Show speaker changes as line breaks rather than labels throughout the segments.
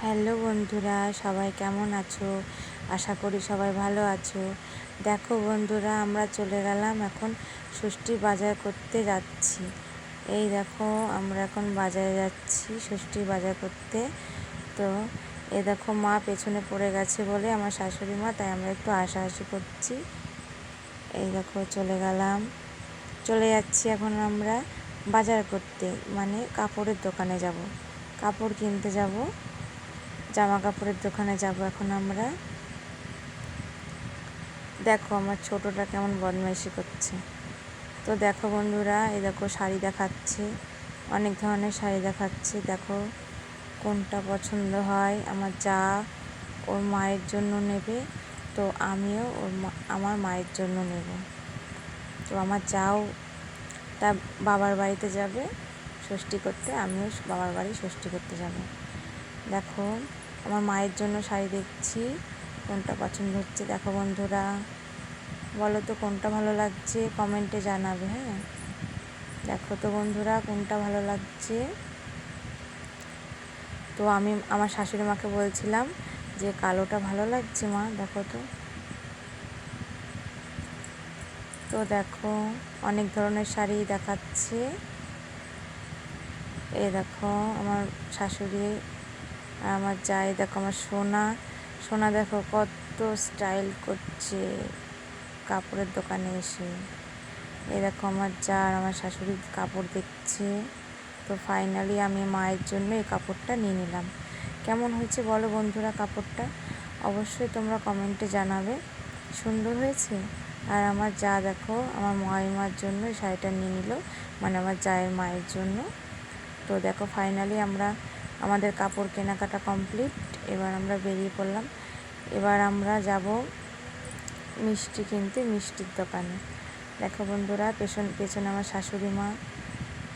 Hello বন্ধুরা, সবাই কেমন আছো? আশা করি সবাই ভালো আছো। দেখো বন্ধুরা, আমরা চলে গেলাম এখন ষষ্ঠী বাজার করতে যাচ্ছি। এই দেখো, আমরা এখন বাজারে যাচ্ছি ষষ্ঠী বাজার করতে। তো এই দেখো, মা পেছনে পড়ে গেছে বলে আমার শাশুড়ি মা, তাই আমরা একটু হাসাহাসি করছি। এই দেখো, চলে যাচ্ছি এখন আমরা বাজার করতে, মানে কাপড়ের দোকানে যাব, কাপড় কিনতে যাব, জামা কাপড়ের দোকানে যাব এখন আমরা। দেখো আমার ছোটোটা কেমন বদমাইশি করছে। তো দেখো বন্ধুরা, এই দেখো শাড়ি দেখাচ্ছে, অনেক ধরনের শাড়ি দেখাচ্ছে। দেখো কোনটা পছন্দ হয়। আমার যা ওর মায়ের জন্য নেবে, তো আমিও আমার মায়ের জন্য নেব। তো আমার যাও তার বাবার বাড়িতে যাবে ষষ্ঠী করতে, আমিও বাবার বাড়ি ষষ্ঠী করতে যাব। দেখো আমার মায়ের জন্য শাড়ি দেখছি, কোনটা পছন্দ হচ্ছে। দেখো বন্ধুরা, বলো তো কোনটা ভালো লাগছে, কমেন্টে জানাবে। হ্যাঁ, দেখো তো বন্ধুরা কোনটা ভালো লাগছে। তো আমি আমার শাশুড়ি মাকে বলছিলাম যে কালোটা ভালো লাগছে মা, দেখো তো। তো দেখো অনেক ধরনের শাড়ি দেখাচ্ছে। এই দেখো আমার শাশুড়ি আর আমার যাই, দেখো আমার সোনা দেখো কত স্টাইল করছে কাপড়ের দোকানে এসে। এই দেখো আমার যা আর আমার শাশুড়ি কাপড় দেখছে। তো ফাইনালি আমি মায়ের জন্য এই কাপড়টা নিয়ে নিলাম। কেমন হয়েছে বলো বন্ধুরা কাপড়টা, অবশ্যই তোমরা কমেন্টে জানাবে। সুন্দর হয়েছে। আর আমার যা দেখো আমার মায়ের জন্য এই শাড়িটা নিয়ে নিল, মানে আমার জায়ের মায়ের জন্য। তো দেখো ফাইনালি আমাদের কাপড় কেনাকাটা কমপ্লিট। এবার আমরা বেরিয়ে পড়লাম। এবার আমরা যাব মিষ্টি কিনতে, মিষ্টির দোকানে। দেখো বন্ধুরা, পেছনে আমার শাশুড়ি মা।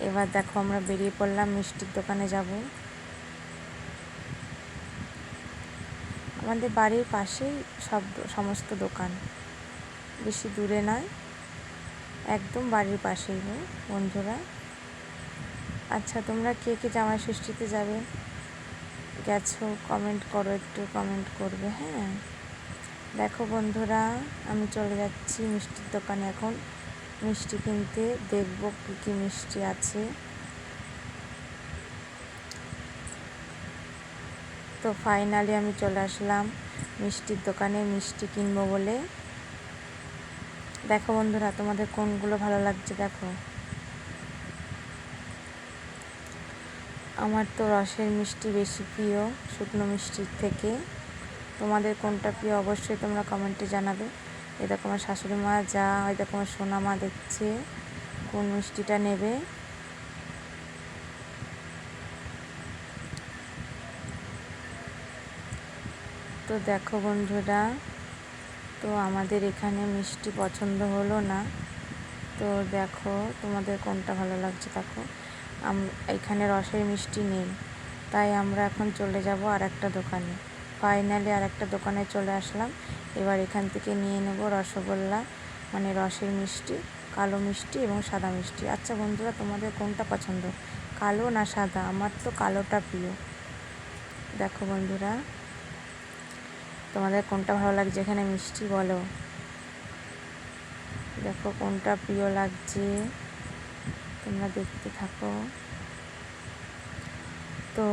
এবার দেখো আমরা বেরিয়ে পড়লাম, মিষ্টির দোকানে যাব। আমাদের বাড়ির পাশেই সমস্ত দোকান, বেশি দূরে নয়, একদম বাড়ির পাশেই বন্ধুরা। আচ্ছা, তোমরা কে কে জামাই ষষ্ঠীতে গেছো কমেন্ট করো, একটু কমেন্ট করবে। হ্যাঁ, দেখো বন্ধুরা, আমি চলে যাচ্ছি মিষ্টির দোকানে এখন মিষ্টি কিনতে। দেখবো কী কী মিষ্টি আছে। তো ফাইনালি আমি চলে আসলাম মিষ্টির দোকানে মিষ্টি কিনবো বলে। দেখো বন্ধুরা, তোমাদের কোনগুলো ভালো লাগছে দেখো। আমার তো রসের মিষ্টি বেশি প্রিয় শুকনো মিষ্টির থেকে। তোমাদের কোনটা প্রিয় অবশ্যই তোমরা কমেন্টে জানাবে। এই দেখো আমার শাশুড়ি মা যা, ওই দেখো আমার সোনা মা দেখছে কোন মিষ্টিটা নেবে। তো দেখো বন্ধুরা, তো আমাদের এখানে মিষ্টি পছন্দ হলো না। তো দেখো তোমাদের কোনটা ভালো লাগছে দেখো। এখানে রসের মিষ্টি নেই, তাই আমরা এখন চলে যাব আর একটা দোকানে। ফাইনালি আর একটা দোকানে চলে আসলাম। এবার এখান থেকে নিয়ে নেব রসগোল্লা, মানে রসের মিষ্টি, কালো মিষ্টি এবং সাদা মিষ্টি। আচ্ছা বন্ধুরা, তোমাদের কোনটা পছন্দ, কালো না সাদা? আমার তো কালোটা প্রিয়। দেখো বন্ধুরা, তোমাদের কোনটা ভালো লাগছে এখানে মিষ্টি বলো। দেখো কোনটা প্রিয় লাগছে, তোমরা দেখতে থাকো। তো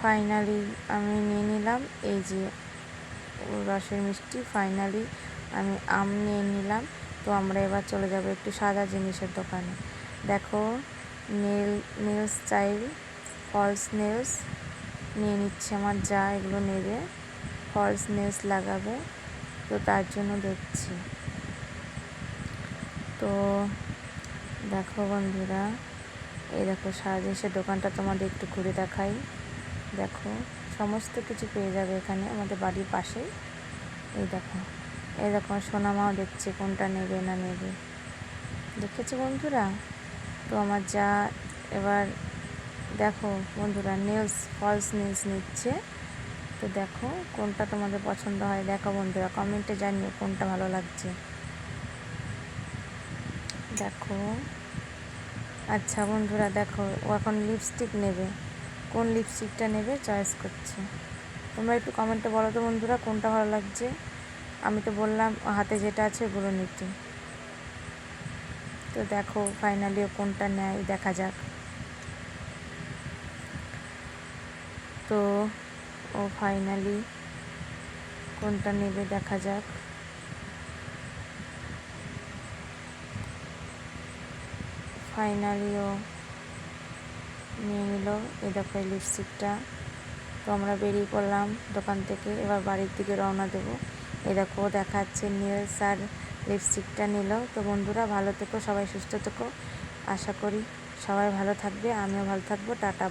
ফাইনালি আমি নিয়ে নিলাম এই যে রসের মিষ্টি। ফাইনালি আমি আম নিয়ে নিলাম। তো আমরা এবার চলে যাব একটু সাদা জিনিসের দোকানে। দেখো নেলস স্টাইল ফলস নেলস নিয়ে নিচ্ছে আমার যা, এগুলো নেবে, ফলস নেলস লাগাবে, তো তার জন্য দেখছি। তো দেখো বন্ধুরা, এই দেখো সারা জিনিসের দোকানটা তোমাদের একটু ঘুরে দেখাই। দেখো সমস্ত কিছু পেয়ে যাবে এখানে আমাদের বাড়ির পাশেই। এই দেখো সোনামাও দেখছে কোনটা নেবে না নেবে, দেখেছো বন্ধুরা। তো আমার যা এবার দেখো বন্ধুরা ফলস নেলস নিচ্ছে। তো দেখো কোনটা তোমাদের পছন্দ হয়, দেখো বন্ধুরা কমেন্টে জানিও কোনটা ভালো লাগছে। দেখো আচ্ছা বন্ধুরা, দেখো ও এখন লিপস্টিক নেবে, কোন লিপস্টিকটা নেবে চয়েস করছে। তোমরা একটু কমেন্টে বলো তো বন্ধুরা কোনটা ভালো লাগছে। আমি তো বললাম হাতে যেটা আছে ওগুলো নিতে। তো দেখো ফাইনালি ও কোনটা নেয় দেখা যাক। তো ও ফাইনালি কোনটা নেবে দেখা যাক। ফাইনালি ও নিয়ে নিল এই দেখো এই লিপস্টিকটা। তো আমরা বেরিয়ে পড়লাম দোকান থেকে, এবার বাড়ির দিকে রওনা দেবো। এই দেখো দেখাচ্ছে নেলস আর লিপস্টিকটা নিল। তো বন্ধুরা ভালো থেকো, সবাই সুস্থ থেকো, আশা করি সবাই ভালো থাকবে, আমিও ভালো থাকবো। টাটা।